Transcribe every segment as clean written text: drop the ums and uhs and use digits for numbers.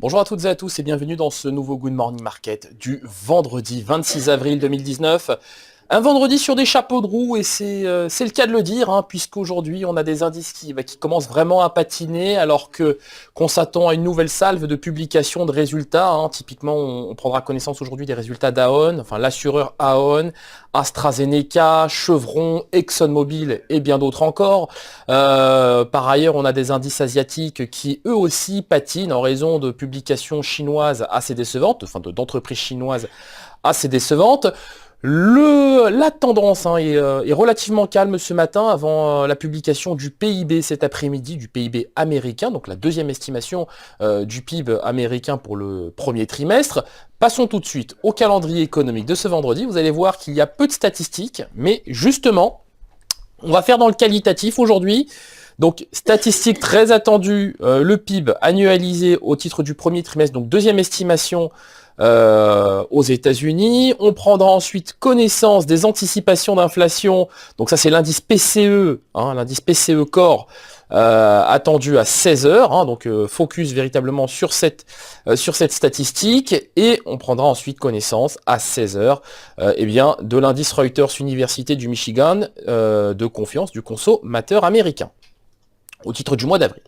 Bonjour à toutes et à tous et bienvenue dans ce nouveau Good Morning Market du vendredi 26 avril 2019. Un vendredi sur des chapeaux de roue et c'est le cas de le dire, puisqu'aujourd'hui on a des indices qui commencent vraiment à patiner alors qu'on s'attend à une nouvelle salve de publication de résultats. Typiquement on prendra connaissance aujourd'hui des résultats d'Aon, enfin l'assureur Aon, AstraZeneca, Chevron, ExxonMobil et bien d'autres encore. Par ailleurs on a des indices asiatiques qui eux aussi patinent en raison de publications chinoises assez décevantes, enfin d'entreprises chinoises assez décevantes. La tendance est relativement calme ce matin avant la publication du PIB cet après-midi, du PIB américain, donc la deuxième estimation du PIB américain pour le premier trimestre. Passons tout de suite au calendrier économique de ce vendredi. Vous allez voir qu'il y a peu de statistiques, mais justement, on va faire dans le qualitatif aujourd'hui. Donc, statistique très attendue, le PIB annualisé au titre du premier trimestre, donc deuxième estimation aux États-Unis. On prendra ensuite connaissance des anticipations d'inflation. Donc ça, c'est l'indice PCE, l'indice PCE Core, attendu à 16 heures. Donc focus véritablement sur cette statistique. Et on prendra ensuite connaissance à 16 heures de l'indice Reuters Université du Michigan de confiance du consommateur américain au titre du mois d'avril.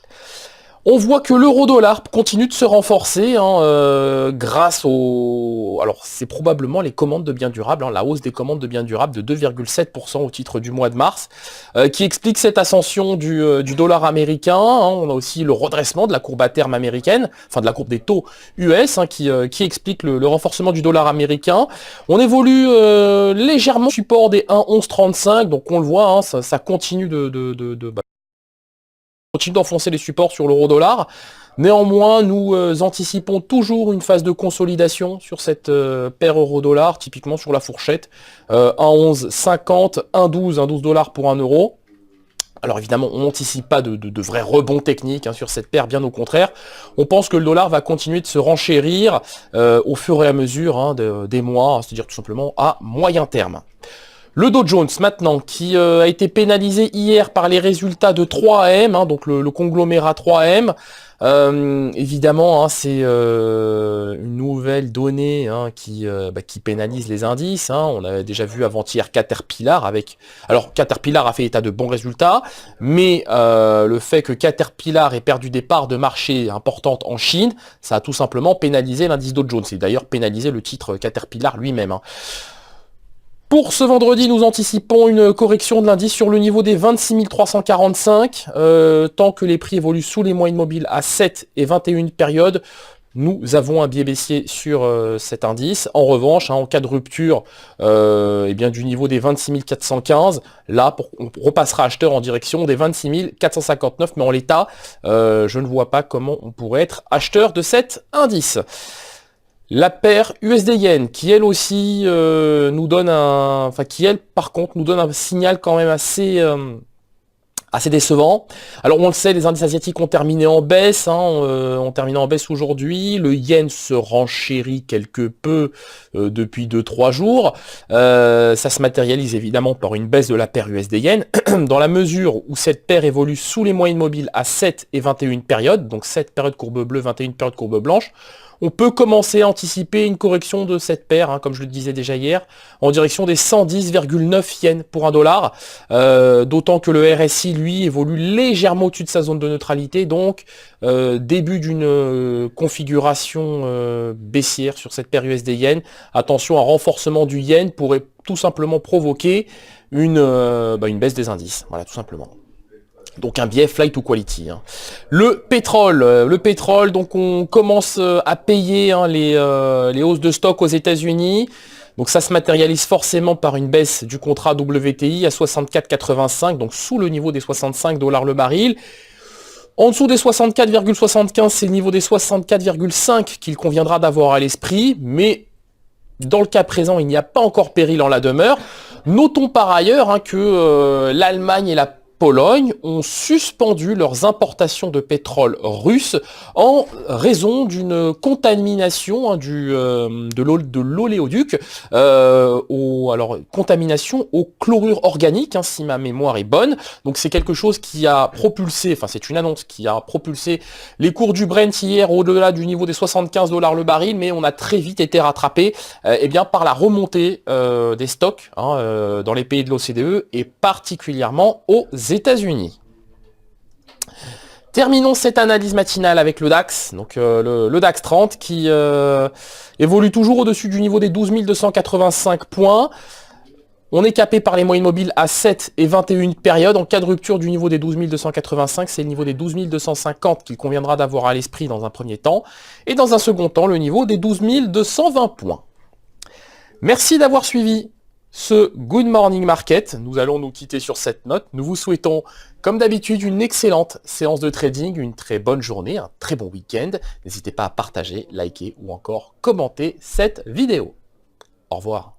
On voit que l'euro-dollar continue de se renforcer grâce au... Alors c'est probablement les commandes de biens durables, la hausse des commandes de biens durables de 2,7% au titre du mois de mars, qui explique cette ascension du dollar américain. On a aussi le redressement de la courbe à terme américaine, enfin de la courbe des taux US, qui explique le renforcement du dollar américain. On évolue légèrement au support des 1,1135, donc on le voit, ça continue continue d'enfoncer les supports sur l'euro-dollar. Néanmoins, nous anticipons toujours une phase de consolidation sur cette paire euro-dollar, typiquement sur la fourchette 1,1150, 1,12 dollars pour 1 euro. Alors évidemment, on n'anticipe pas de vrais rebonds techniques sur cette paire, bien au contraire. On pense que le dollar va continuer de se renchérir au fur et à mesure des mois, c'est-à-dire tout simplement à moyen terme. Le Dow Jones maintenant, qui a été pénalisé hier par les résultats de 3AM, donc le conglomérat 3M. Évidemment, c'est une nouvelle donnée qui pénalise les indices. On avait déjà vu avant-hier Caterpillar avec... Alors Caterpillar a fait état de bons résultats, mais le fait que Caterpillar ait perdu des parts de marché importantes en Chine, ça a tout simplement pénalisé l'indice Dow Jones. Et d'ailleurs pénalisé le titre Caterpillar lui-même. Pour ce vendredi, nous anticipons une correction de l'indice sur le niveau des 26 345. Tant que les prix évoluent sous les moyennes mobiles à 7 et 21 périodes, nous avons un biais baissier sur cet indice. En revanche, en cas de rupture du niveau des 26 415, là, on repassera acheteur en direction des 26 459. Mais en l'état, je ne vois pas comment on pourrait être acheteur de cet indice. La paire USD-Yen, qui elle aussi nous donne par contre nous donne un signal quand même assez décevant. Alors on le sait, les indices asiatiques ont terminé en baisse, ont terminé en baisse aujourd'hui. Le yen se renchérit quelque peu depuis 2-3 jours. Ça se matérialise évidemment par une baisse de la paire USD-Yen, dans la mesure où cette paire évolue sous les moyennes mobiles à 7 et 21 périodes, donc 7 périodes courbe bleue, 21 périodes courbe blanche. On peut commencer à anticiper une correction de cette paire, comme je le disais déjà hier, en direction des 110,9 yens pour 1 dollar, d'autant que le RSI, lui, évolue légèrement au-dessus de sa zone de neutralité, donc début d'une configuration baissière sur cette paire USD-Yen. Attention, un renforcement du yen pourrait tout simplement provoquer une baisse des indices, voilà, tout simplement. Donc un biais flight to quality. Le pétrole, donc on commence à payer les hausses de stock aux États-Unis. Donc ça se matérialise forcément par une baisse du contrat WTI à 64,85, donc sous le niveau des 65 dollars le baril. En dessous des 64,75, c'est le niveau des 64,5 qu'il conviendra d'avoir à l'esprit, mais dans le cas présent, il n'y a pas encore péril en la demeure. Notons par ailleurs que l'Allemagne et la Pologne ont suspendu leurs importations de pétrole russe en raison d'une contamination de l'oléoduc, alors contamination au chlorure organique, si ma mémoire est bonne. Donc c'est quelque chose qui a propulsé, enfin c'est une annonce qui a propulsé les cours du Brent hier au-delà du niveau des 75 $ le baril, mais on a très vite été rattrapé par la remontée des stocks dans les pays de l'OCDE et particulièrement aux États-Unis. Terminons cette analyse matinale avec le DAX, donc le DAX 30 qui évolue toujours au-dessus du niveau des 12 285 points. On est capé par les moyennes mobiles à 7 et 21 périodes. En cas de rupture du niveau des 12 285, c'est le niveau des 12 250 qu'il conviendra d'avoir à l'esprit dans un premier temps. Et dans un second temps, le niveau des 12 220 points. Merci d'avoir suivi ce Good Morning Market. Nous allons nous quitter sur cette note. Nous vous souhaitons, comme d'habitude, une excellente séance de trading, une très bonne journée, un très bon week-end. N'hésitez pas à partager, liker ou encore commenter cette vidéo. Au revoir.